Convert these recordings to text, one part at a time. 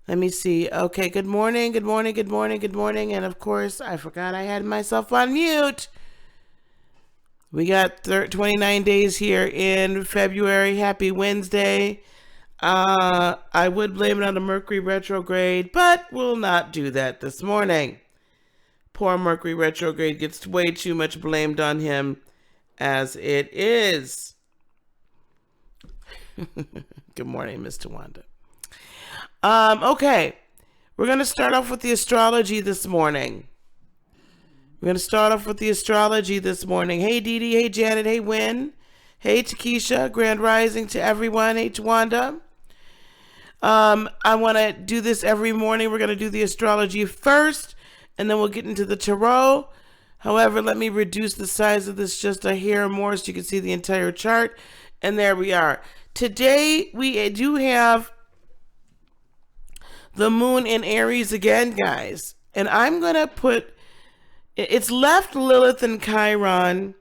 Let me see. Okay, good morning, good morning, good morning, good morning. And of course, I forgot I had myself on mute. We got 29 days here in February. Happy Wednesday. I would blame it on the Mercury retrograde, but we'll not do that this morning. Poor Mercury retrograde gets way too much blamed on him as it is. Good morning, Mr. Wanda. Okay. We're going to start off with the astrology this morning. Hey, Dee Dee. Hey, Janet. Hey, Wynn. Hey, Takesha. Grand rising to everyone. Hey, Tawanda. I want to do this every morning. We're going to do the astrology first, and then we'll get into the tarot. However, let me reduce the size of this just a hair more so you can see the entire chart. And there we are. Today, we do have the moon in Aries again, guys. And I'm going to put, it's left Lilith and Chiron,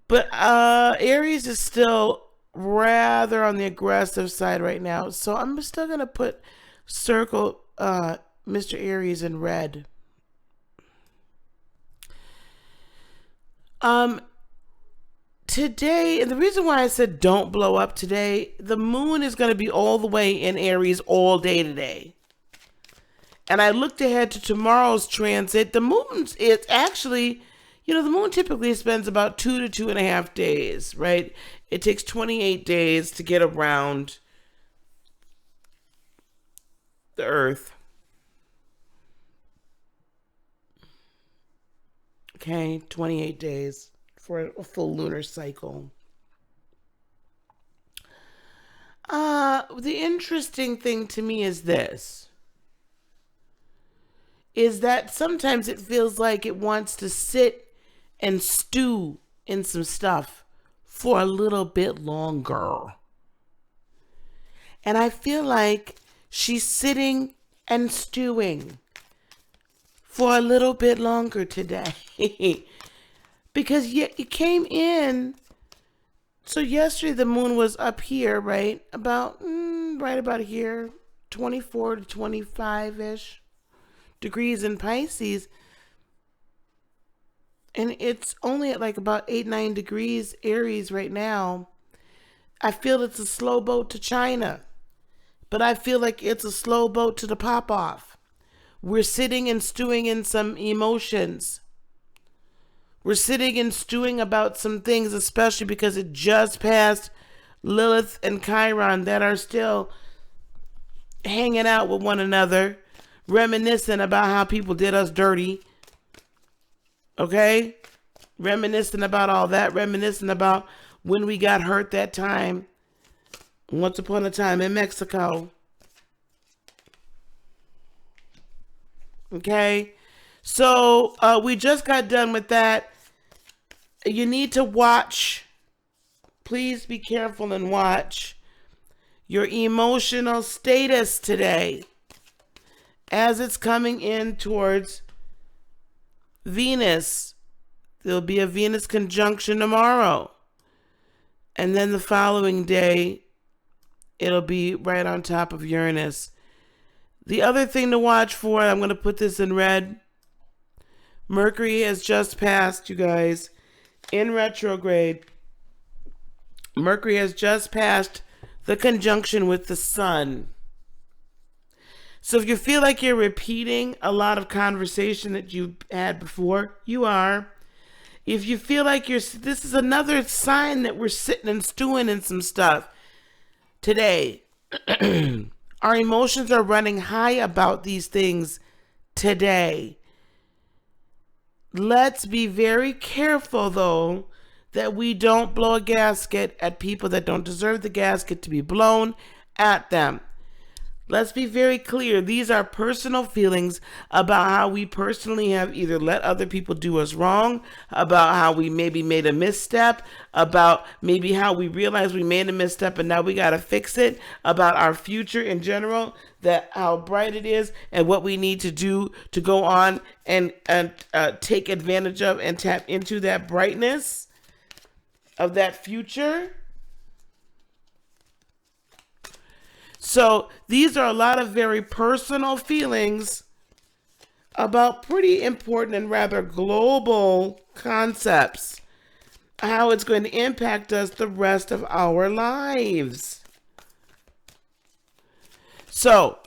but Aries is still rather on the aggressive side right now. So I'm still going to circle Mr. Aries in red. Today, and the reason why I said don't blow up today, the moon is going to be all the way in Aries all day today. And I looked ahead to tomorrow's transit. The moon is actually, the moon typically spends about 2 to 2.5 days, right? It takes 28 days to get around the Earth. Okay, 28 days for a full lunar cycle. The interesting thing to me is this, is that sometimes it feels like it wants to sit and stew in some stuff for a little bit longer. And I feel like she's sitting and stewing for a little bit longer today. Because it came in. So yesterday the moon was up here, right? Right about here. 24 to 25-ish degrees in Pisces. And it's only at like about 8-9 degrees Aries right now. I feel it's a slow boat to China. But I feel like it's a slow boat to the pop-off. We're sitting and stewing in some emotions. We're sitting and stewing about some things, especially because it just passed Lilith and Chiron that are still hanging out with one another, reminiscing about how people did us dirty. Okay? Reminiscing about all that, reminiscing about when we got hurt that time, once upon a time in Mexico. Okay? So we just got done with that. You need to watch. Please be careful and watch your emotional status today as it's coming in towards Venus. There'll be a Venus conjunction tomorrow. And then the following day, it'll be right on top of Uranus. The other thing to watch for, I'm going to put this in red. Mercury has just passed, you guys, in retrograde. Mercury has just passed the conjunction with the sun. So if you feel like you're repeating a lot of conversation that you've had before, you are. If you feel like this is another sign that we're sitting and stewing in some stuff today. Our emotions are running high about these things today. Let's be very careful, though, that we don't blow a gasket at people that don't deserve the gasket to be blown at them. Let's be very clear. These are personal feelings about how we personally have either let other people do us wrong, about how we maybe made a misstep, about maybe how we realized we made a misstep and now we got to fix it, about our future in general, that how bright it is and what we need to do to go on and take advantage of and tap into that brightness of that future. So these are a lot of very personal feelings about pretty important and rather global concepts, how it's going to impact us the rest of our lives. So,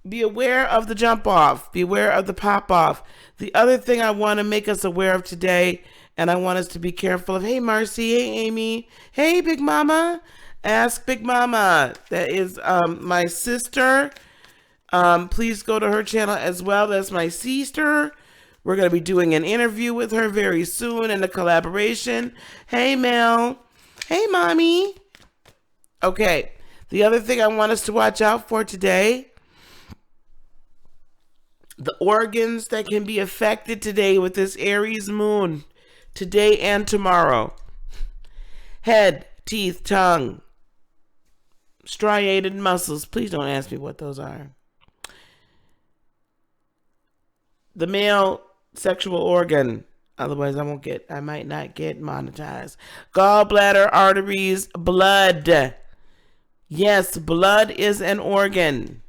be aware of the jump off. Be aware of the pop off. The other thing I want to make us aware of today, and I want us to be careful of, hey, Marcy, hey, Amy, hey, Big Mama, ask Big Mama. That is my sister. Please go to her channel as well. That's my sister. We're going to be doing an interview with her very soon and a collaboration. Hey, Mel. Hey, Mommy. Okay. The other thing I want us to watch out for today, the organs that can be affected today with this Aries moon, today and tomorrow. Head, teeth, tongue, striated muscles. Please don't ask me what those are. The male sexual organ, otherwise I might not get monetized. Gallbladder, arteries, blood. Yes, blood is an organ.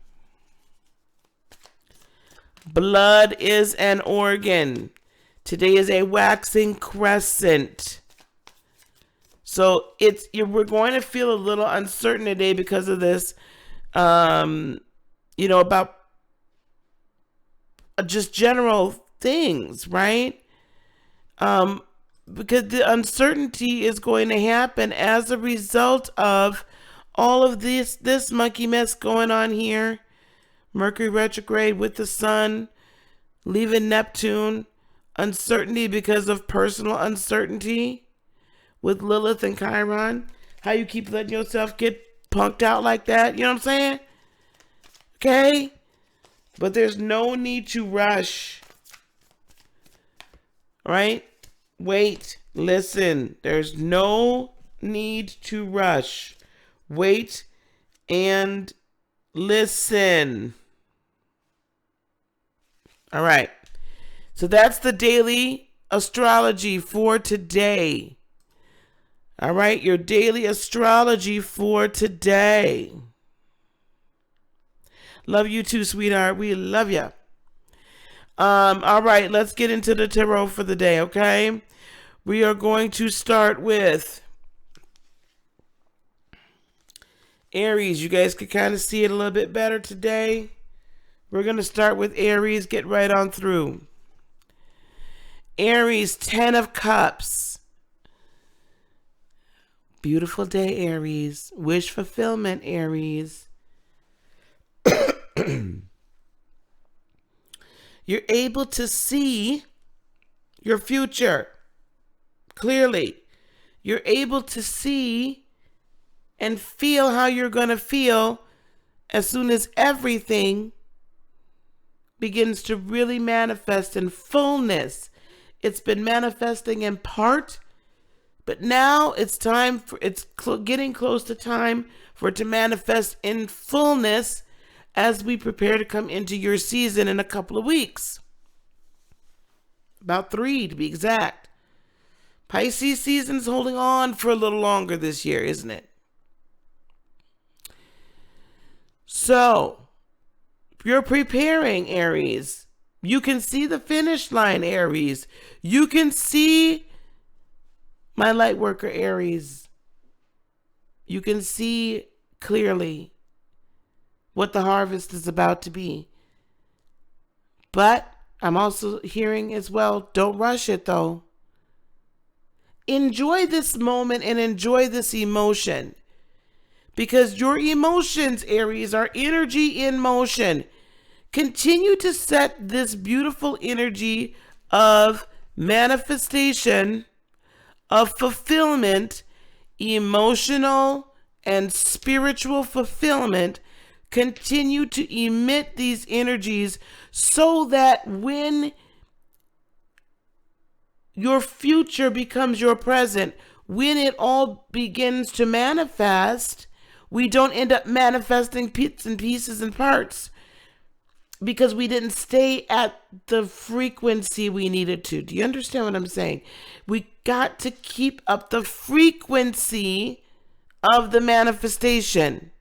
Blood is an organ. Today is a waxing crescent. So we're going to feel a little uncertain today because of this, about just general things, right? Because the uncertainty is going to happen as a result of all of this monkey mess going on here. Mercury retrograde with the sun, leaving Neptune, uncertainty because of personal uncertainty with Lilith and Chiron. How you keep letting yourself get punked out like that, you know what I'm saying? Okay? But there's no need to rush. All right? Wait, listen. There's no need to rush. Wait and listen. All right. So that's the daily astrology for today. All right, your daily astrology for today. Love you too, sweetheart. We love you. All right, let's get into the tarot for the day, okay? We are going to start with Aries. You guys can kind of see it a little bit better today. We're going to start with Aries. Get right on through. Aries, 10 of Cups. Beautiful day, Aries. Wish fulfillment, Aries. You're able to see your future clearly. You're able to see and feel how you're going to feel as soon as everything begins to really manifest in fullness. It's been manifesting in part, but now it's getting close to time for it to manifest in fullness as we prepare to come into your season in a couple of weeks. About 3 to be exact. Pisces season's holding on for a little longer this year, isn't it? So, you're preparing, Aries. You can see the finish line, Aries. You can see my Lightworker, Aries. You can see clearly what the harvest is about to be. But I'm also hearing as well, don't rush it though. Enjoy this moment and enjoy this emotion. Because your emotions, Aries, are energy in motion. Continue to set this beautiful energy of manifestation, of fulfillment, emotional and spiritual fulfillment. Continue to emit these energies so that when your future becomes your present, when it all begins to manifest, we don't end up manifesting bits and pieces and parts because we didn't stay at the frequency we needed to. Do you understand what I'm saying? We got to keep up the frequency of the manifestation.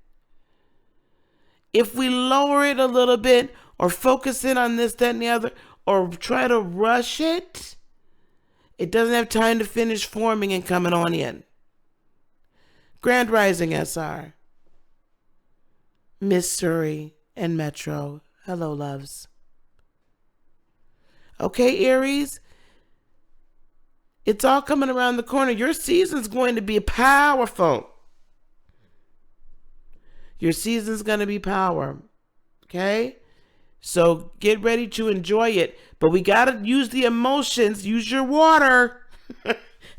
If we lower it a little bit or focus in on this, that, and the other, or try to rush it, it doesn't have time to finish forming and coming on in. Grand Rising SR. Miss Surrey and Metro. Hello, loves. Okay, Aries. It's all coming around the corner. Your season's going to be powerful. Your season's going to be power. Okay? So get ready to enjoy it. But we got to use the emotions. Use your water.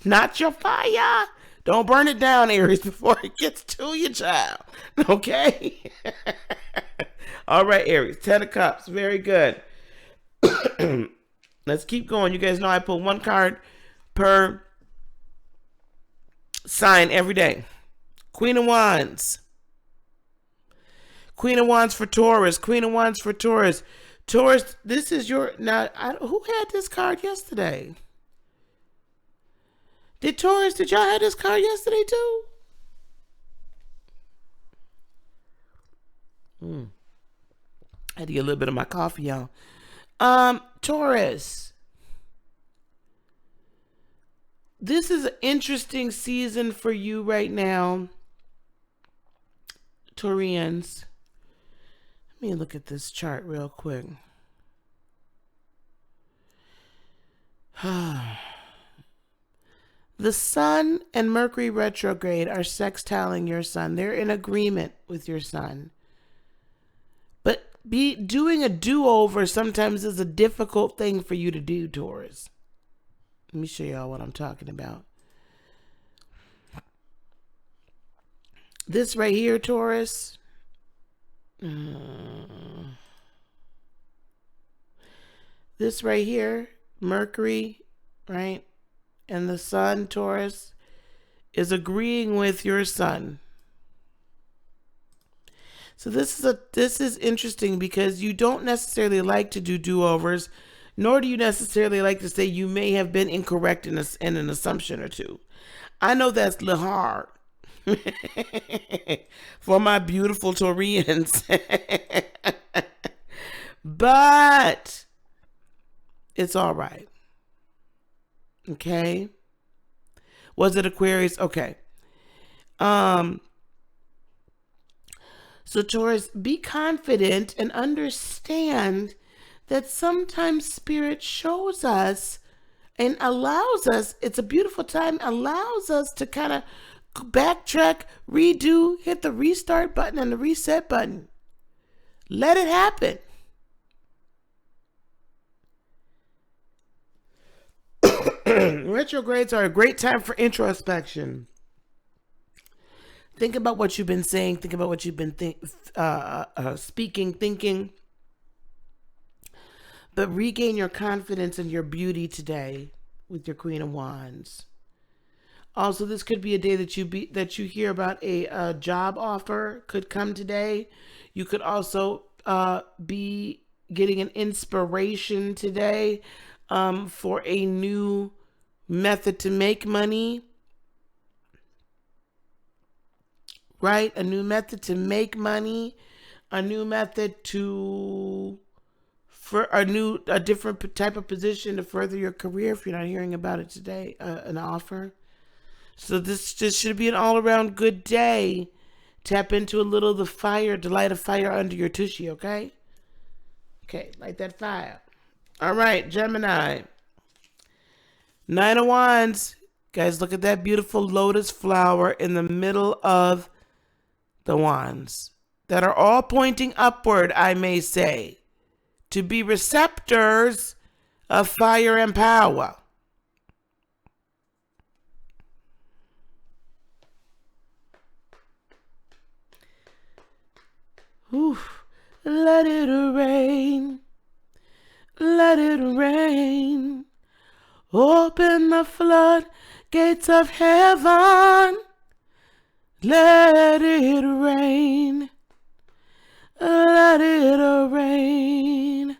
Not your fire. Don't burn it down, Aries, before it gets to you, child. Okay? All right, Aries. 10 of Cups. Very good. Let's keep going. You guys know I pull one card per sign every day. Queen of Wands. Queen of Wands for Taurus. Queen of Wands for Taurus. Taurus, this is your... Now, who had this card yesterday? Did y'all have this card yesterday too? I had to get a little bit of my coffee, y'all. Taurus. This is an interesting season for you right now, Taurians. Let me look at this chart real quick. The Sun and Mercury retrograde are sextiling your Sun. They're in agreement with your Sun. But doing a do-over sometimes is a difficult thing for you to do, Taurus. Let me show y'all what I'm talking about. This right here, Taurus. This right here, Mercury, right? And the Sun, Taurus, is agreeing with your Sun. So this is interesting because you don't necessarily like to do do-overs, nor do you necessarily like to say you may have been incorrect in an assumption or two. I know that's a little hard for my beautiful Taurians. But it's all right. Okay. Was it Aquarius? Okay. So Taurus, be confident and understand that sometimes Spirit shows us and allows us, it's a beautiful time, allows us to kind of backtrack, redo, hit the restart button and the reset button. Let it happen. Retrogrades are a great time for introspection. Think about what you've been saying. Think about what you've been speaking, thinking. But regain your confidence and your beauty today with your Queen of Wands. Also, this could be a day that you hear about a job offer could come today. You could also be getting an inspiration today for a new method to make money. Right? A new method to make money. A new method for a different type of position to further your career if you're not hearing about it today, an offer. So this should be an all-around good day. Tap into a little of the fire, to light a fire under your tushy, okay? Okay, light that fire. All right, Gemini. 9 of Wands. Guys, look at that beautiful lotus flower in the middle of the wands that are all pointing upward, I may say, to be receptors of fire and power. Oof. Let it rain. Let it rain. Open the floodgates of heaven. Let it rain. Let it rain.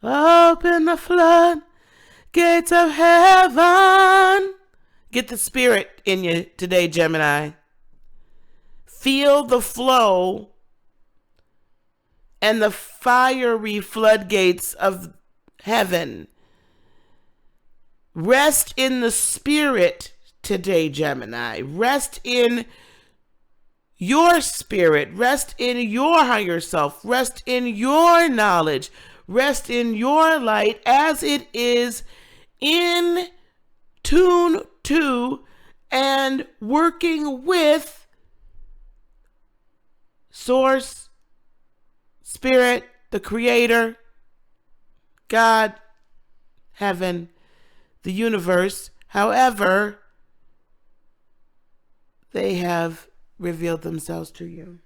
Open the floodgates of heaven. Get the spirit in you today, Gemini. Feel the flow and the fiery floodgates of heaven. Rest in the spirit today, Gemini. Rest in your spirit. Rest in your higher self. Rest in your knowledge. Rest in your light as it is in tune to and working with Source, Spirit, the Creator, God, Heaven, the universe, however they have revealed themselves to you.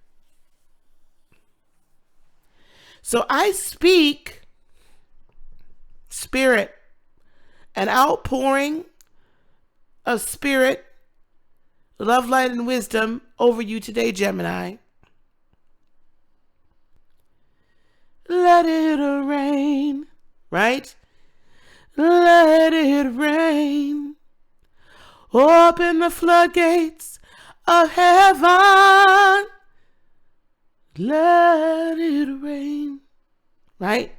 So I speak spirit, an outpouring of spirit, love, light, and wisdom over you today, Gemini. Let it rain, right? Let it rain. Open the floodgates of heaven. Let it rain. Right?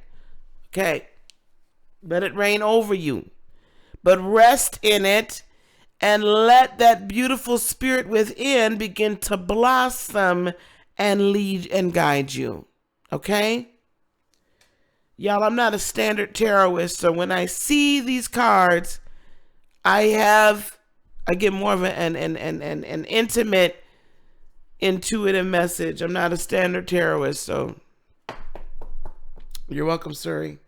Okay. Let it rain over you. But rest in it and let that beautiful spirit within begin to blossom and lead and guide you. Okay? Y'all, I'm not a standard tarotist, so when I see these cards, I get more of an intimate, intuitive message. I'm not a standard tarotist, so you're welcome, Suri.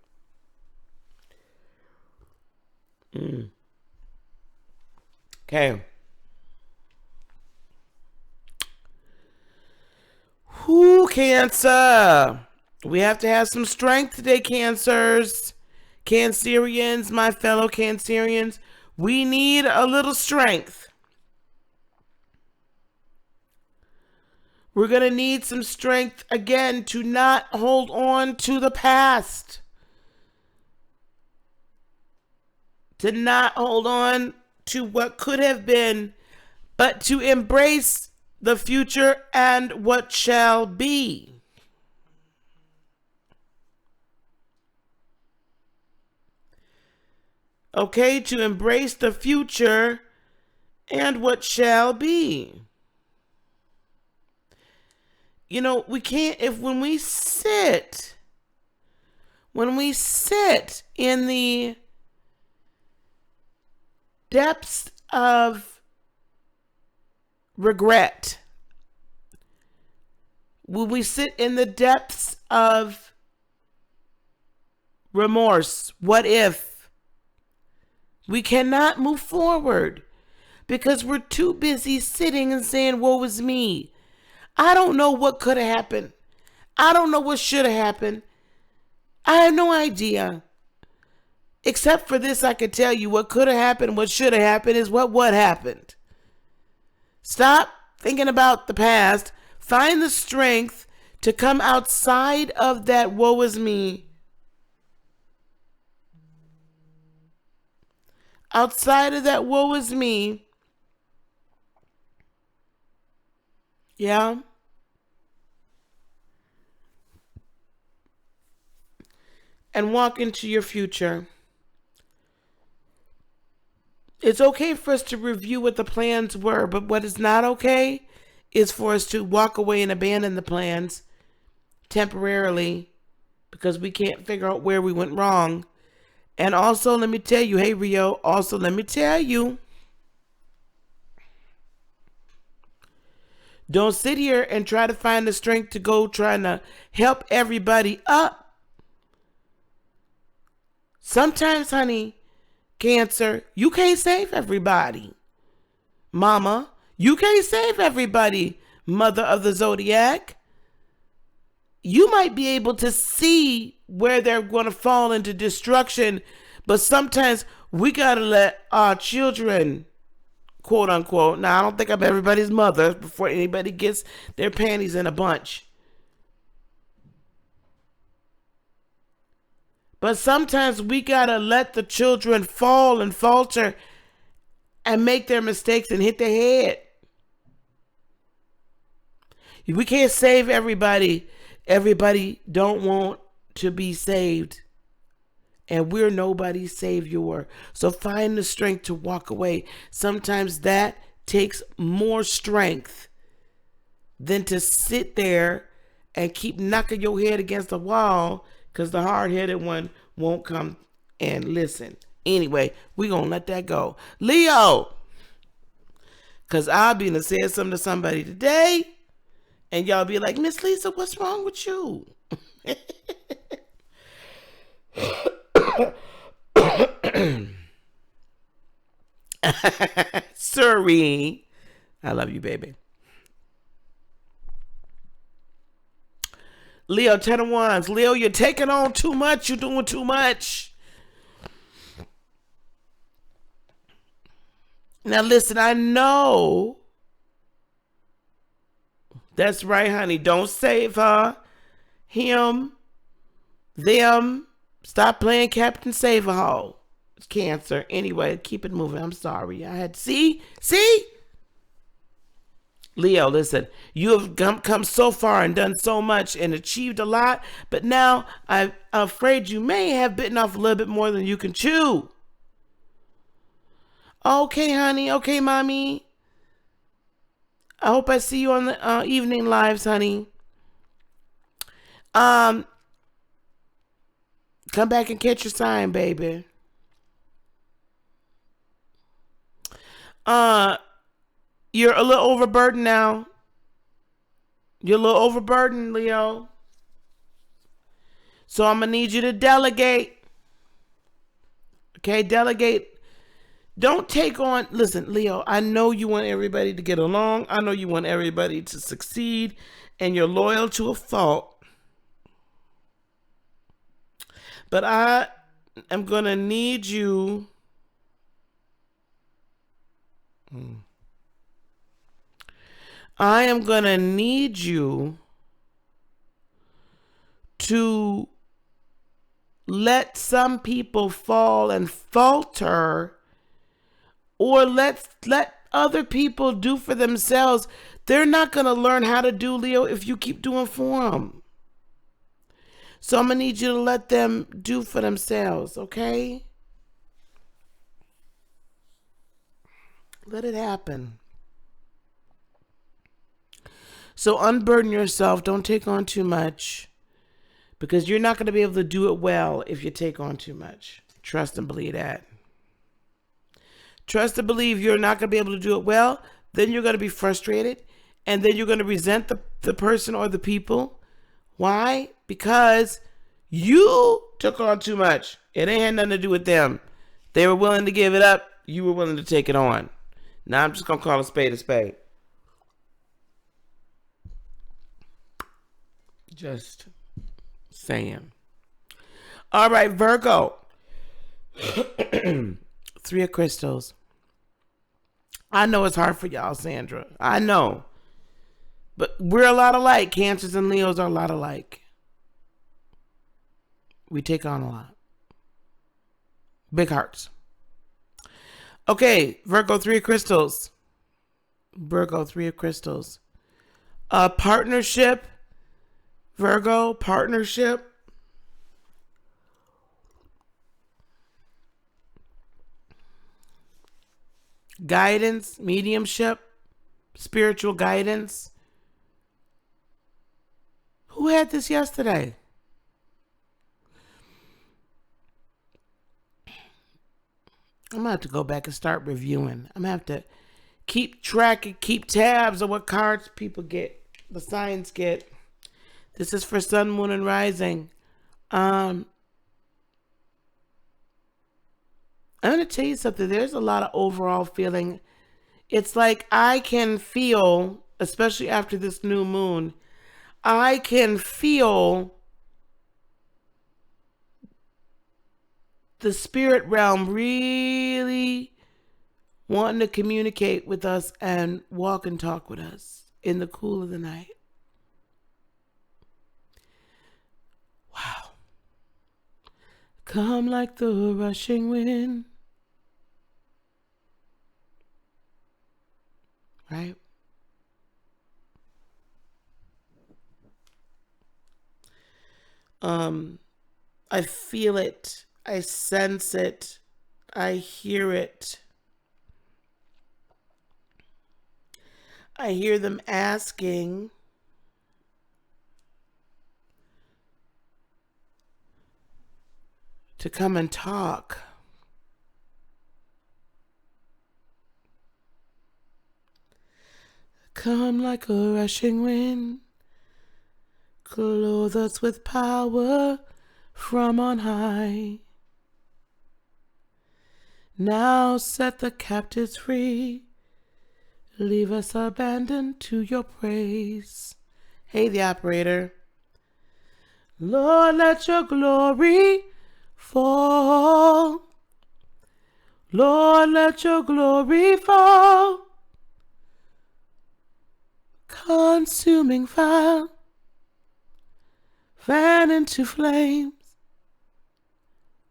Okay. Who Cancer? We have to have some strength today, Cancers. Cancerians, my fellow Cancerians. We need a little strength. We're going to need some strength again to not hold on to the past. To not hold on to what could have been, but to embrace the future and what shall be. Okay, to embrace the future and what shall be. You know, we can't, when we sit in the depths of regret, when we sit in the depths of remorse, what if, we cannot move forward because we're too busy sitting and saying, woe is me. I don't know what could have happened. I don't know what should have happened. I have no idea. Except for this, I could tell you what could have happened, what should have happened is what happened. Stop thinking about the past. Find the strength to come outside of that woe is me. Outside of that woe is me. Yeah. And walk into your future. It's okay for us to review what the plans were, but what is not okay is for us to walk away and abandon the plans temporarily because we can't figure out where we went wrong. And also, let me tell you, hey, Rio, also, let me tell you, don't sit here and try to find the strength to go trying to help everybody up. Sometimes, honey, Cancer, you can't save everybody. Mama, you can't save everybody, Mother of the Zodiac. You might be able to see where they're going to fall into destruction, but sometimes we got to let our children, quote unquote, now I don't think I'm everybody's mother before anybody gets their panties in a bunch. But sometimes we got to let the children fall and falter and make their mistakes and hit their head. We can't save everybody. Everybody don't want to be saved. And we're nobody's savior. So find the strength to walk away. Sometimes that takes more strength than to sit there and keep knocking your head against the wall because the hard-headed one won't come and listen. Anyway, we're going to let that go. Leo, because I'll be saying something to somebody today, and y'all be like, Miss Lisa, what's wrong with you? Sorry. I love you, baby. Leo, 10 of Wands. Leo, you're taking on too much. You're doing too much. Now, listen, I know. That's right, honey. Don't save her, him, them. Stop playing Captain Save-A-Hole. It's Cancer. Anyway, keep it moving. I'm sorry. I had to see? Leo, listen, you have come so far and done so much and achieved a lot, but now I'm afraid you may have bitten off a little bit more than you can chew. Okay, honey. Okay, mommy. I hope I see you on the evening lives, honey. Come back and catch your sign, baby. You're a little overburdened now. You're a little overburdened, Leo. So I'm going to need you to delegate. Okay, delegate. Don't take on, listen, Leo, I know you want everybody to get along. I know you want everybody to succeed, and you're loyal to a fault. But I am going to need you. I am going to need you to let some people fall and falter, or let other people do for themselves. They're not going to learn how to do, Leo, if you keep doing for them. So I'm going to need you to let them do for themselves, okay? Let it happen. So unburden yourself. Don't take on too much, because you're not going to be able to do it well if you take on too much. Trust and believe that. Trust and believe you're not going to be able to do it well. Then you're going to be frustrated, and then you're going to resent the person or the people. Why? Because you took on too much. It ain't had nothing to do with them. They were willing to give it up. You were willing to take it on. Now I'm just going to call a spade a spade. Just saying. All right, Virgo. 3 of Crystals. I know it's hard for y'all, Sandra. I know. But we're a lot alike. Cancers and Leos are a lot alike. We take on a lot. Big hearts. Okay, Virgo, 3 of Crystals. Virgo, 3 of Crystals. Partnership. Virgo, partnership. Guidance, mediumship, spiritual guidance. Who had this yesterday? I'm going to have to go back and start reviewing. I'm going to have to keep track and keep tabs of what cards people get, the signs get. This is for Sun, Moon, and Rising. I'm going to tell you something. There's a lot of overall feeling. It's like I can feel, especially after this new moon, I can feel the spirit realm really wanting to communicate with us and walk and talk with us in the cool of the night. Wow. Come like the rushing wind. Right? I feel it. I sense it. I hear it. I hear them asking to come and talk. Come like a rushing wind, clothe us with power from on high. Now set the captives free, leave us abandoned to your praise. Hey, the operator. Lord, let your glory fall. Lord, let your glory fall. Consuming fire, fan into flames.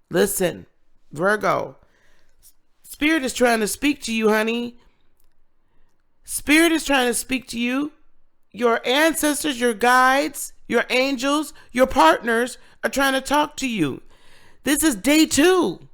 Listen, Virgo, Spirit is trying to speak to you, honey. Spirit is trying to speak to you. Your ancestors, your guides, your angels, your partners are trying to talk to you. This is day 2.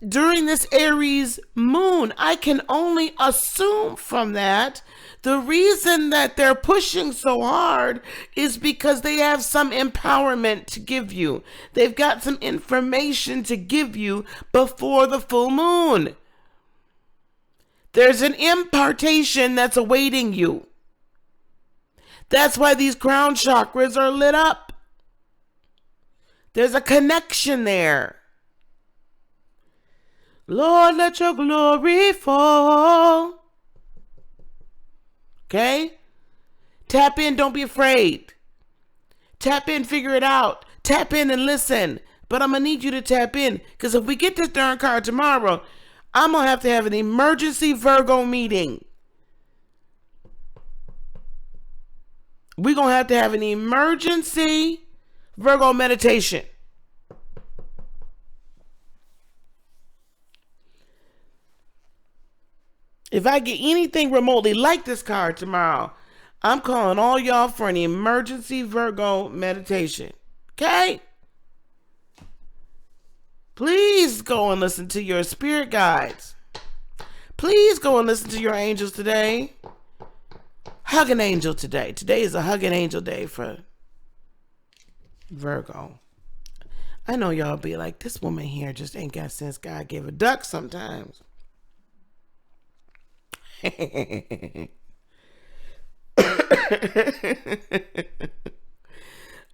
During this Aries moon, I can only assume from that the reason that they're pushing so hard is because they have some empowerment to give you. They've got some information to give you before the full moon. There's an impartation that's awaiting you. That's why these crown chakras are lit up. There's a connection there. Lord, let your glory fall. Okay? Tap in, don't be afraid. Tap in, figure it out. Tap in and listen. But I'm going to need you to tap in, because if we get this darn card tomorrow, I'm going to have an emergency Virgo meeting. We're going to have an emergency Virgo meditation. If I get anything remotely like this card tomorrow, I'm calling all y'all for an emergency Virgo meditation. Okay? Please go and listen to your spirit guides. Please go and listen to your angels today. Hug an angel today. Today is a hug an angel day for Virgo. I know y'all be like, this woman here just ain't got sense. God gave a duck sometimes.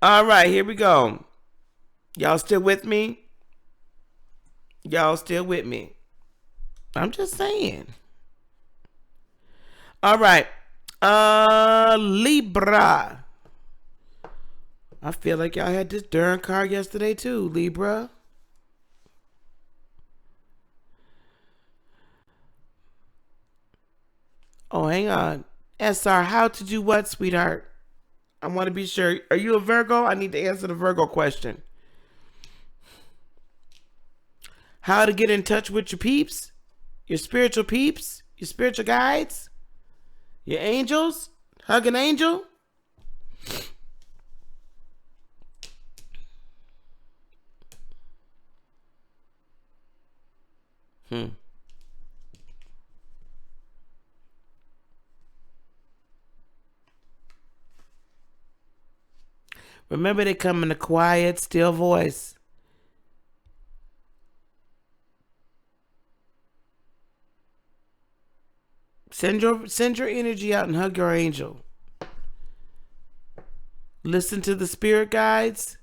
All right, here we go. Y'all still with me? Y'all still with me? I'm just saying. All right. Libra. I feel like y'all had this darn card yesterday too, Libra. Oh, hang on. SR, how to do what, sweetheart? I want to be sure. Are you a Virgo? I need to answer the Virgo question. How to get in touch with your peeps? Your spiritual peeps? Your spiritual guides? Your angels? Hug an angel? Remember, they come in a quiet, still voice. Send your energy out and hug your angel. Listen to the spirit guides.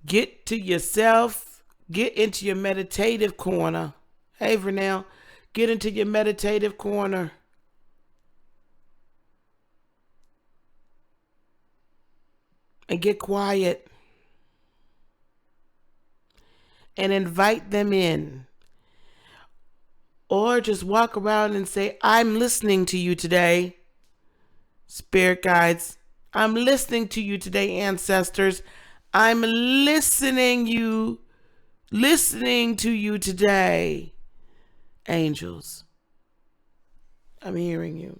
Get to yourself. Get into your meditative corner. Hey, Vernell, get into your meditative corner. And get quiet. And invite them in. Or just walk around and say, I'm listening to you today, spirit guides. I'm listening to you today, ancestors. I'm listening to you today, angels. I'm hearing you.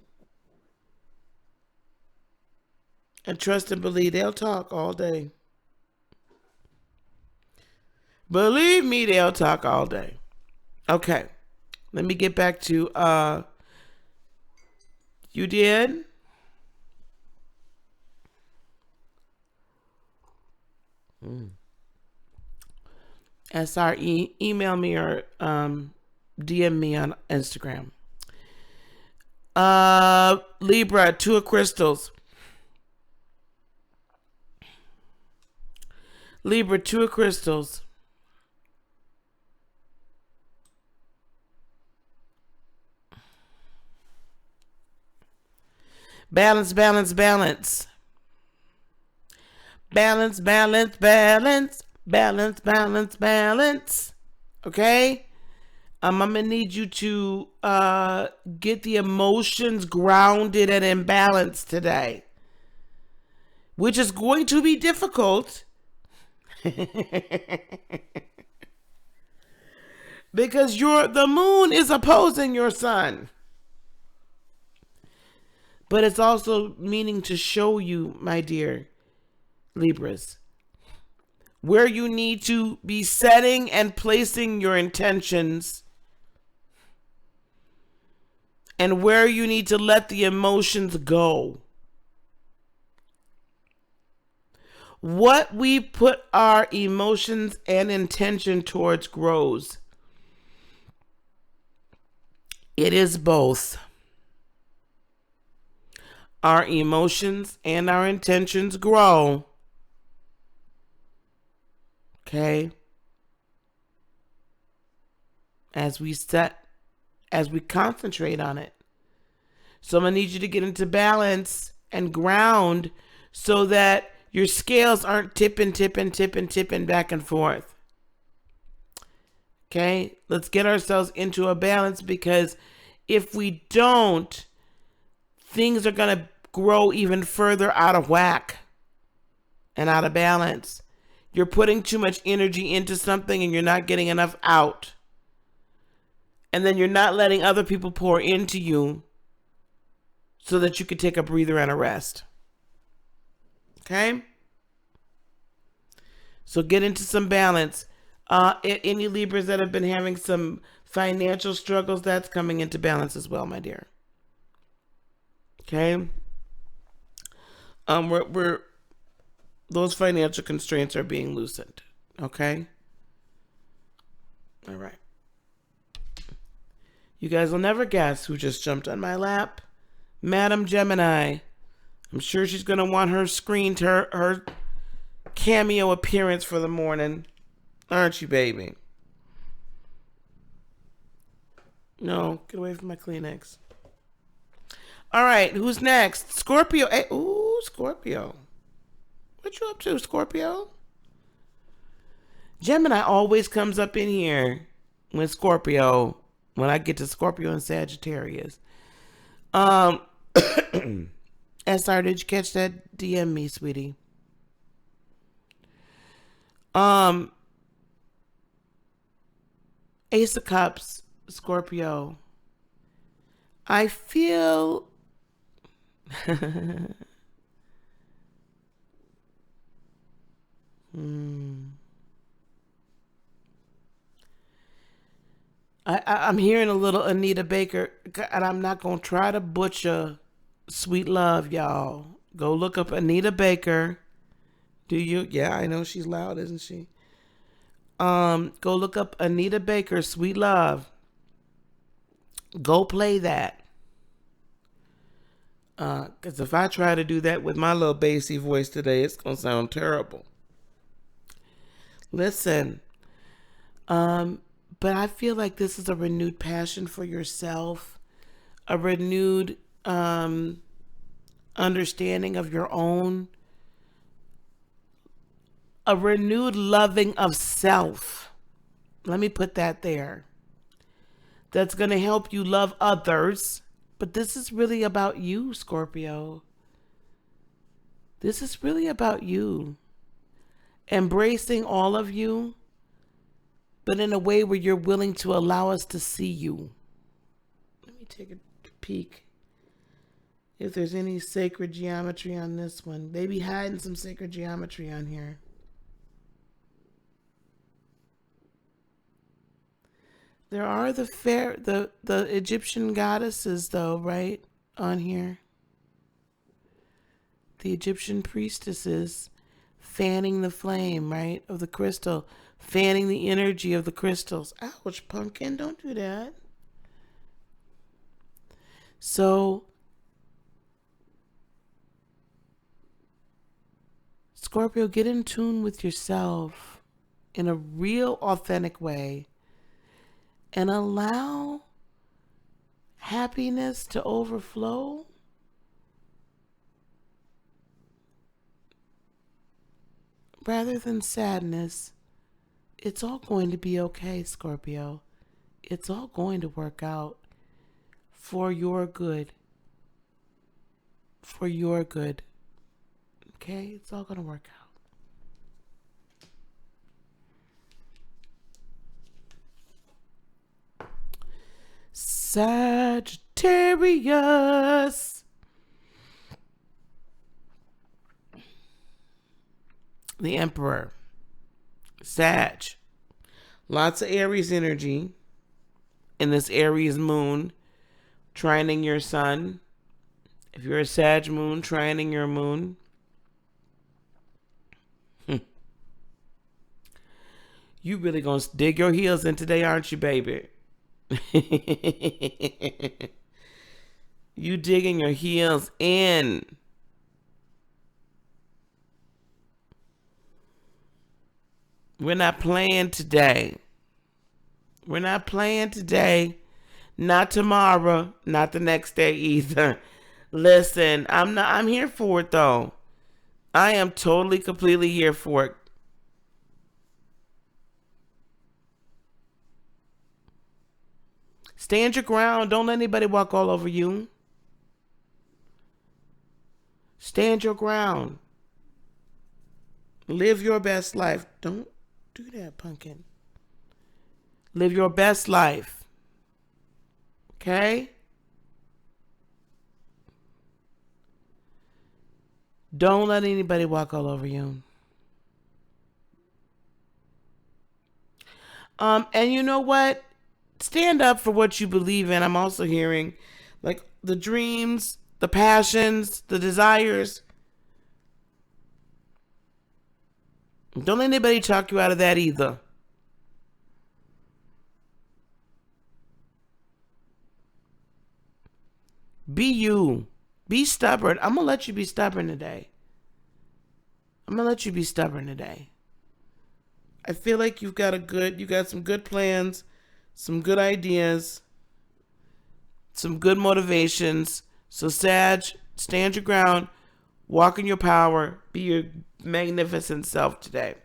And trust and believe, they'll talk all day. Believe me, they'll talk all day. Okay. Let me get back to, you did? SRE, email me or DM me on Instagram. Libra, 2 of crystals. Libra, 2 of crystals. Balance, balance, balance. Balance, balance, balance. Balance, balance, balance. Okay? I'm going to need you to get the emotions grounded and in balance today. Which is going to be difficult. Because the moon is opposing your sun. But it's also meaning to show you, my dear Libras, where you need to be setting and placing your intentions and where you need to let the emotions go. What we put our emotions and intention towards grows. It is both. Our emotions and our intentions grow. Okay? As we concentrate on it. So I'm going to need you to get into balance and ground so that your scales aren't tipping back and forth. Okay? Let's get ourselves into a balance, because if we don't, things are going to grow even further out of whack and out of balance. You're putting too much energy into something and you're not getting enough out. And then you're not letting other people pour into you so that you could take a breather and a rest. Okay? So get into some balance. Any Libras that have been having some financial struggles, that's coming into balance as well, my dear. Okay? Those financial constraints are being loosened. Okay? All right. You guys will never guess who just jumped on my lap. Madam Gemini. I'm sure she's going to want her screen to her cameo appearance for the morning. Aren't you, baby? No, get away from my Kleenex. All right, who's next? Scorpio. Hey, ooh, Scorpio. What you up to, Scorpio? Gemini always comes up in here when I get to Scorpio and Sagittarius. SR, did you catch that? DM me, sweetie. Ace of Cups, Scorpio. I feel I'm hearing a little Anita Baker, and I'm not going to try to butcher Sweet Love, y'all. Go look up Anita Baker. Do you? Yeah, I know she's loud, isn't she? Go look up Anita Baker, Sweet Love. Go play that. Because if I try to do that with my little bassy voice today, it's going to sound terrible. Listen, but I feel like this is a renewed passion for yourself, a renewed understanding of your own, a renewed loving of self. Let me put that there. That's going to help you love others. But this is really about you, Scorpio. This is really about you. Embracing all of you, but in a way where you're willing to allow us to see you. Let me take a peek If there's any sacred geometry on this one. They be hiding some sacred geometry on here. There are the Egyptian goddesses though, right? On here. The Egyptian priestesses fanning the flame, right? Of the crystal. Fanning the energy of the crystals. Ouch, pumpkin, don't do that. So, Scorpio, get in tune with yourself in a real, authentic way and allow happiness to overflow. Rather than sadness. It's all going to be okay, Scorpio. It's all going to work out for your good. For your good. Okay? It's all going to work out. Sagittarius. The Emperor. Sag. Lots of Aries energy in this Aries moon trining your sun. If you're a Sag moon, trining your moon. You really gonna dig your heels in today, aren't you, baby? You digging your heels in. We're not playing today. We're not playing today. Not tomorrow. Not the next day either. Listen, I'm here for it though. I am totally, completely here for it. Stand your ground. Don't let anybody walk all over you. Stand your ground. Live your best life. Don't do that, pumpkin. Live your best life. Okay? Don't let anybody walk all over you. And you know what? Stand up for what you believe in. I'm also hearing like the dreams, the passions, the desires. Don't let anybody talk you out of that either. Be you. Be stubborn. I'm going to let you be stubborn today. I feel like you got some good plans, some good ideas, some good motivations. So Sag, stand your ground, walk in your power, be your magnificent self today.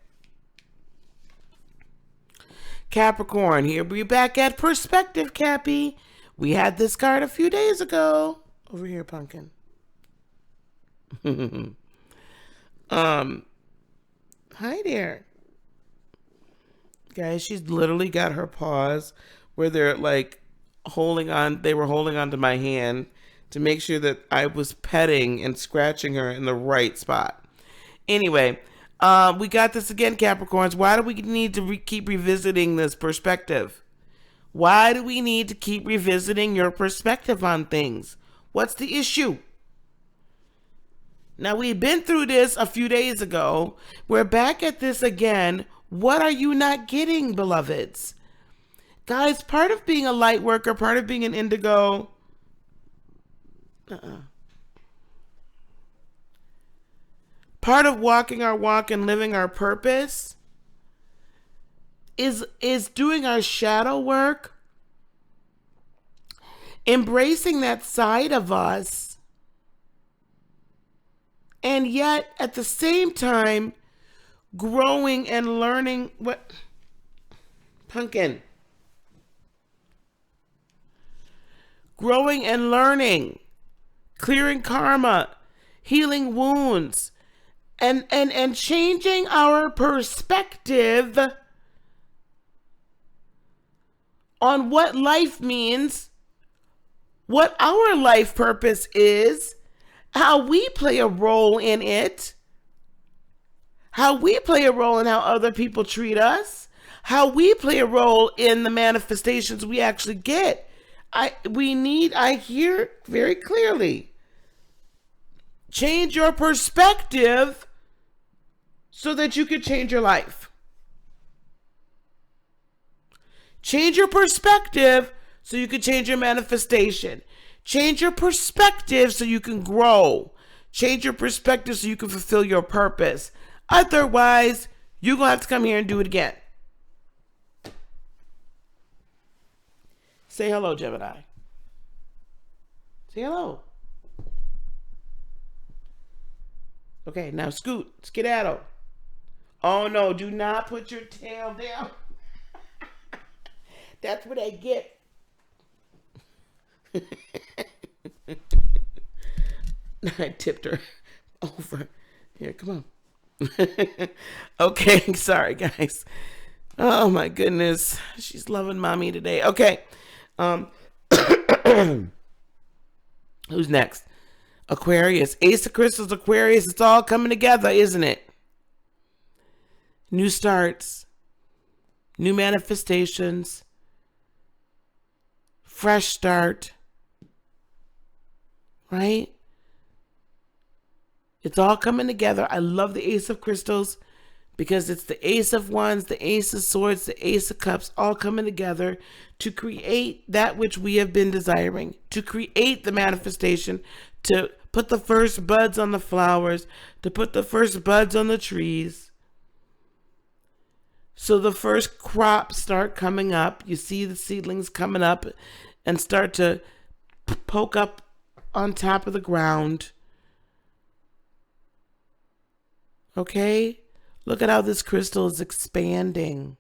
Capricorn, here we're back at perspective, Cappy. We had this card a few days ago. Over here, pumpkin. Hi there. Guys, she's literally got her paws where they're like they were holding on to my hand to make sure that I was petting and scratching her in the right spot. Anyway, we got this again, Capricorns. Why do we need to keep revisiting this perspective? Why do we need to keep revisiting your perspective on things? What's the issue? Now, we've been through this a few days ago. We're back at this again. What are you not getting, beloveds? Guys, part of being a light worker, part of being an indigo, part of walking our walk and living our purpose is doing our shadow work, embracing that side of us, and yet at the same time growing and learning what pumpkin growing and learning, clearing karma, healing wounds, and changing our perspective on what life means, what our life purpose is, how we play a role in it, how we play a role in how other people treat us, how we play a role in the manifestations we actually get. I hear very clearly. Change your perspective so that you can change your life. Change your perspective so you can change your manifestation. Change your perspective so you can grow. Change your perspective so you can fulfill your purpose. Otherwise, you're going to have to come here and do it again. Say hello, Gemini. Say hello. Okay, now scoot, skedaddle. Oh no, do not put your tail down. That's what I get. I tipped her over. Here, come on. Okay, sorry guys. Oh my goodness. She's loving mommy today. Okay. Who's next? Aquarius. Ace of Crystals, Aquarius. It's all coming together, isn't it? New starts. New manifestations. Fresh start. Right? It's all coming together. I love the Ace of Crystals because it's the Ace of Wands, the Ace of Swords, the Ace of Cups, all coming together to create that which we have been desiring, to create the manifestation, to put the first buds on the flowers, to put the first buds on the trees. So the first crops start coming up. You see the seedlings coming up and start to poke up on top of the ground. Okay? Look at how this crystal is expanding.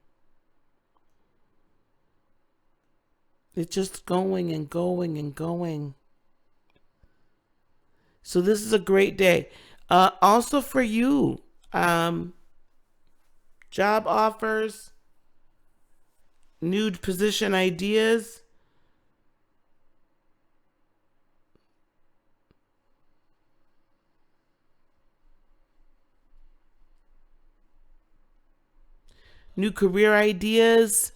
It's just going and going and going. So this is a great day. Also for you, job offers, new position ideas. New career ideas.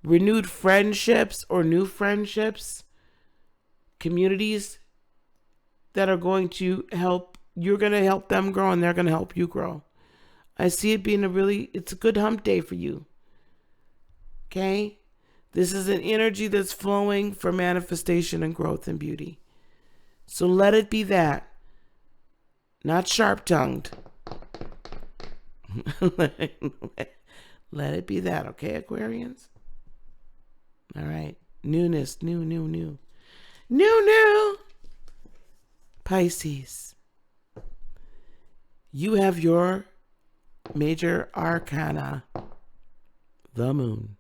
Renewed friendships or new friendships. Communities that are going to help. You're going to help them grow and they're going to help you grow. I see it being it's a good hump day for you. Okay? This is an energy that's flowing for manifestation and growth and beauty. So let it be that. Not sharp-tongued. Let it be that, okay, Aquarians? All right. Newness. New. Pisces. You have your major arcana, the moon.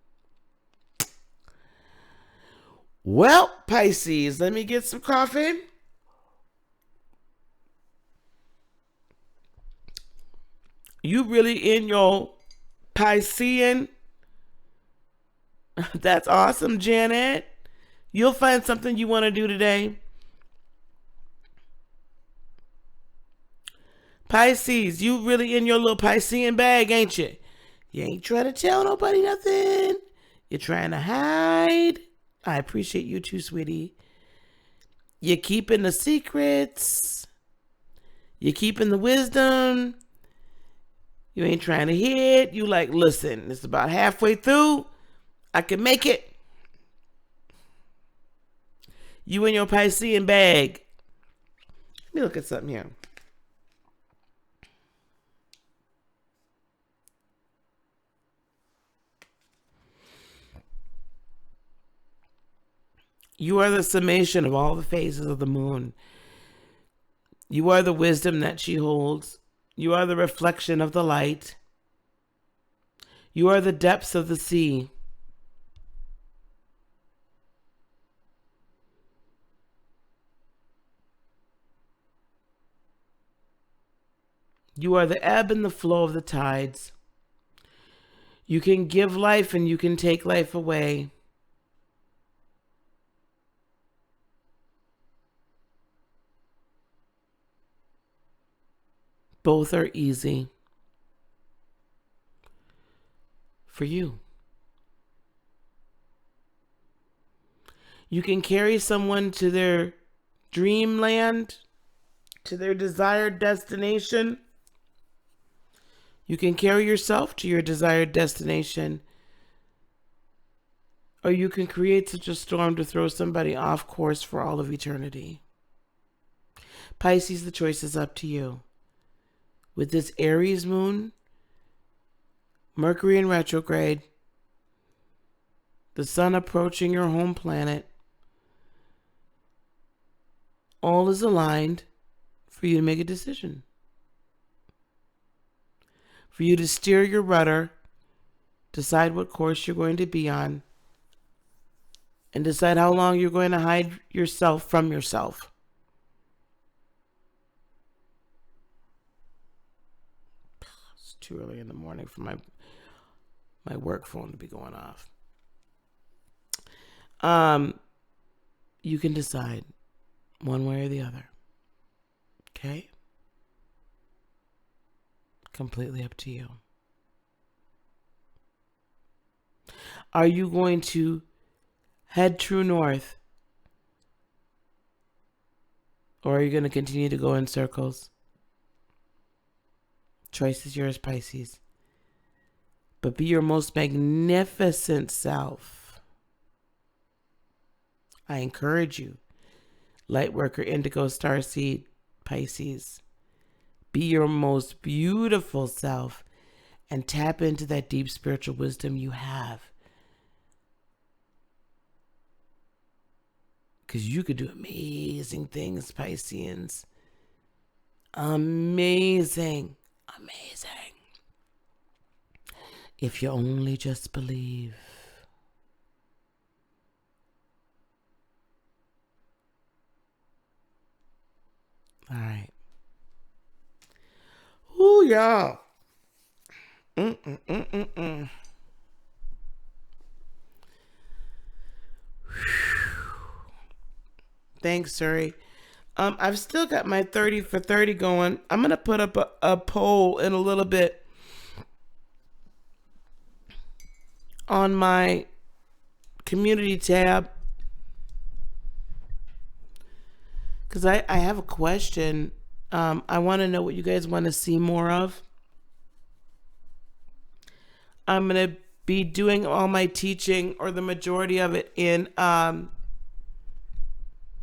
Well, Pisces, let me get some coffee. You really in your Piscean? That's awesome, Janet. You'll find something you want to do today. Pisces, you really in your little Piscean bag, ain't you? You ain't trying to tell nobody nothing. You're trying to hide. I appreciate you too, sweetie. You're keeping the secrets. You're keeping the wisdom. You ain't trying to hit. You like, listen, it's about halfway through. I can make it. You in your Piscean bag. Let me look at something here. You are the summation of all the phases of the moon. You are the wisdom that she holds. You are the reflection of the light. You are the depths of the sea. You are the ebb and the flow of the tides. You can give life and you can take life away. Both are easy for you. You can carry someone to their dreamland, to their desired destination. You can carry yourself to your desired destination. Or you can create such a storm to throw somebody off course for all of eternity. Pisces, the choice is up to you. With this Aries moon, Mercury in retrograde, the sun approaching your home planet, all is aligned for you to make a decision. For you to steer your rudder, decide what course you're going to be on, and decide how long you're going to hide yourself from yourself. It's too early in the morning for my work phone to be going off. You can decide one way or the other. Okay? Completely up to you. Are you going to head true north? Or are you going to continue to go in circles? Choice is yours, Pisces. But be your most magnificent self. I encourage you. Lightworker, Indigo, Starseed, Pisces. Be your most beautiful self and tap into that deep spiritual wisdom you have. Because you could do amazing things, Pisceans. Amazing. Amazing. If you only just believe. All right. Ooh, y'all. Thanks, Suri. I've still got my 30 for 30 going. I'm going to put up a poll in a little bit on my community tab. Because I have a question. I want to know what you guys want to see more of. I'm going to be doing all my teaching, or the majority of it, in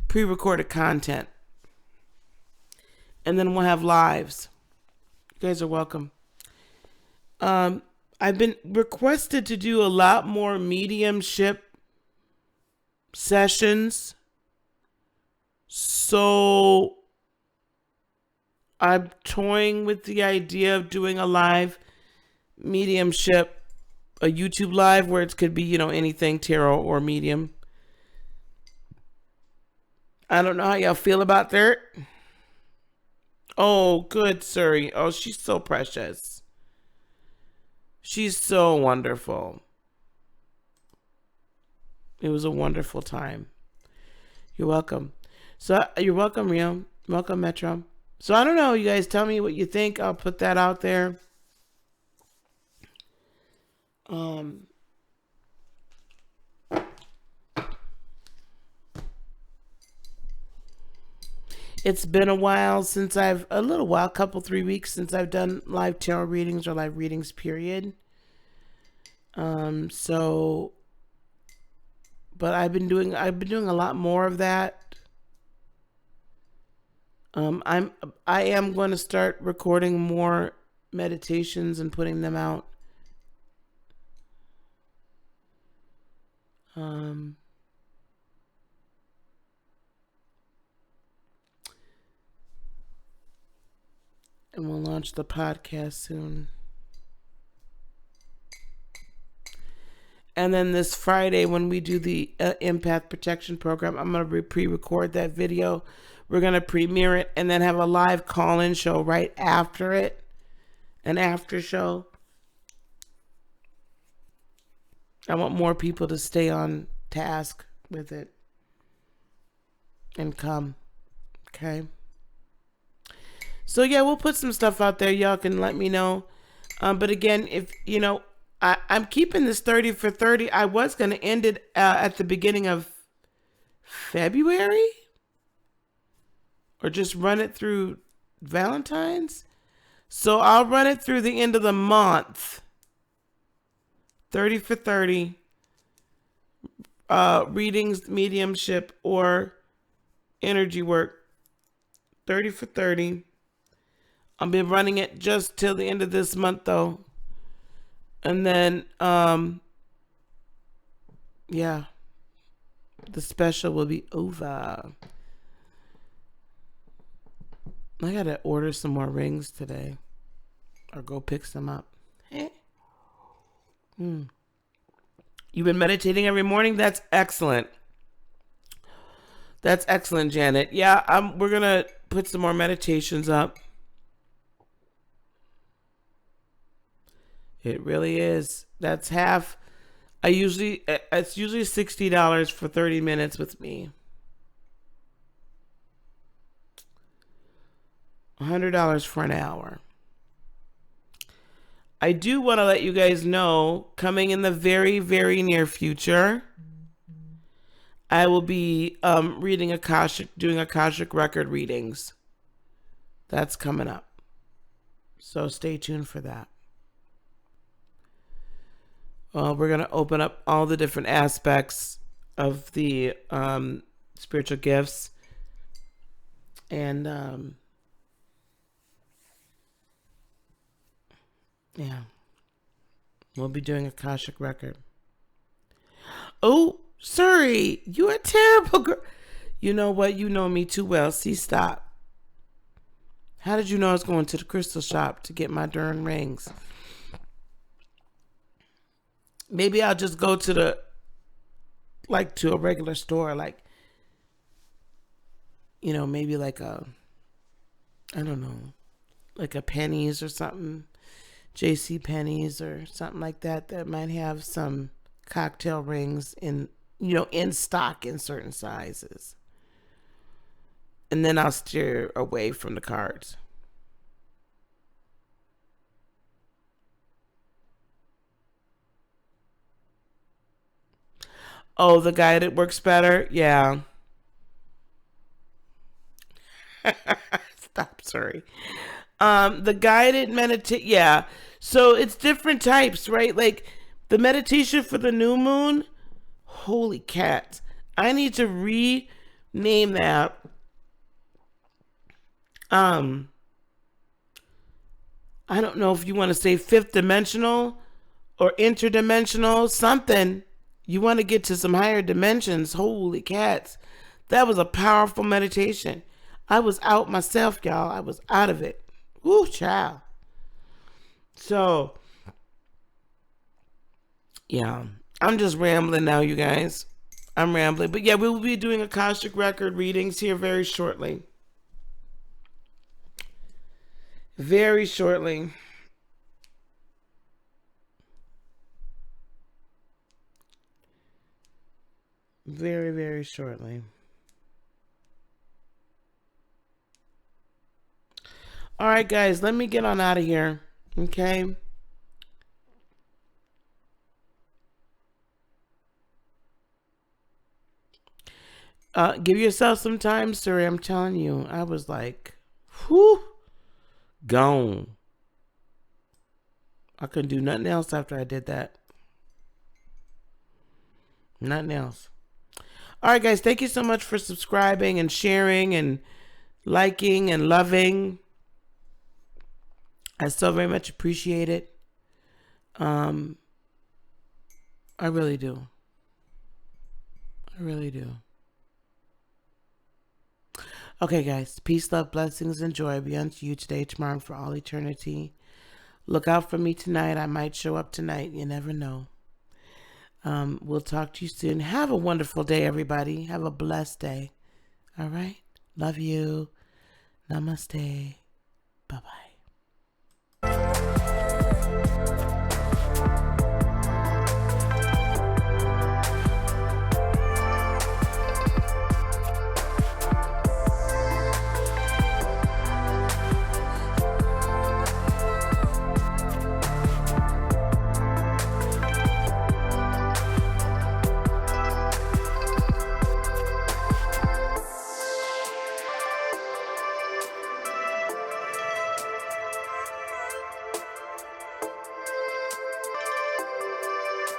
pre-recorded content. And then we'll have lives. You guys are welcome. I've been requested to do a lot more mediumship sessions. So I'm toying with the idea of doing a live mediumship, a YouTube live where it could be, anything tarot or medium. I don't know how y'all feel about that. Oh, good, Suri. Oh, she's so precious. She's so wonderful. It was a wonderful time. You're welcome. So you're welcome, Rio. Welcome, Metro. So I don't know. You guys tell me what you think. I'll put that out there. It's been a while since couple 3 weeks since I've done live tarot readings or live readings, period. But I've been doing a lot more of that. I am going to start recording more meditations and putting them out. And we'll launch the podcast soon. And then this Friday, when we do the Empath Protection Program, I'm going to pre-record that video. We're going to premiere it and then have a live call-in show right after it. An after show. I want more people to stay on task with it and come. Okay? So yeah, we'll put some stuff out there. Y'all can let me know. But again, if you know, I'm keeping this 30 for 30. I was going to end it at the beginning of February, or just run it through Valentine's. So I'll run it through the end of the month. 30 for 30. Readings, mediumship, or energy work. 30 for 30. I'll be running it just till the end of this month though. And then yeah, the special will be over. I gotta order some more rings today, or go pick some up. You've been meditating every morning? That's excellent. That's excellent, Janet. Yeah, we're gonna put some more meditations up. It really is. That's half. It's usually $60 for 30 minutes with me. $100 for an hour. I do want to let you guys know, coming in the very, very near future, I will be doing Akashic record readings. That's coming up. So stay tuned for that. We're going to open up all the different aspects of the spiritual gifts. And yeah, we'll be doing Akashic record. Oh, sorry, you a terrible girl. You know what? You know me too well. See, stop. How did you know I was going to the crystal shop to get my darn rings? Maybe I'll just go to a regular store, maybe like I don't know, like a Penny's or something. JC Penney's or something like that might have some cocktail rings in stock in certain sizes. And then I'll steer away from the cards. Oh, the guided works better? Yeah. Stop, sorry. The guided meditate, yeah. So it's different types, right? Like the meditation for the new moon. Holy cats. I need to rename that. I don't know if you want to say fifth dimensional or interdimensional, something. You want to get to some higher dimensions. Holy cats. That was a powerful meditation. I was out myself, y'all. I was out of it. Ooh, child. So, yeah, I'm just rambling now, you guys. I'm rambling. But yeah, we will be doing Akashic record readings here very shortly. Very shortly. Very, very shortly. All right, guys, let me get on out of here. Okay. Give yourself some time, Siri. I'm telling you, I was like, whew, gone. I couldn't do nothing else after I did that. Nothing else. All right, guys, thank you so much for subscribing and sharing and liking and loving. I so very much appreciate it. I really do. I really do. Okay, guys. Peace, love, blessings, and joy be unto you today, tomorrow, and for all eternity. Look out for me tonight. I might show up tonight. You never know. We'll talk to you soon. Have a wonderful day, everybody. Have a blessed day. All right? Love you. Namaste. Bye-bye.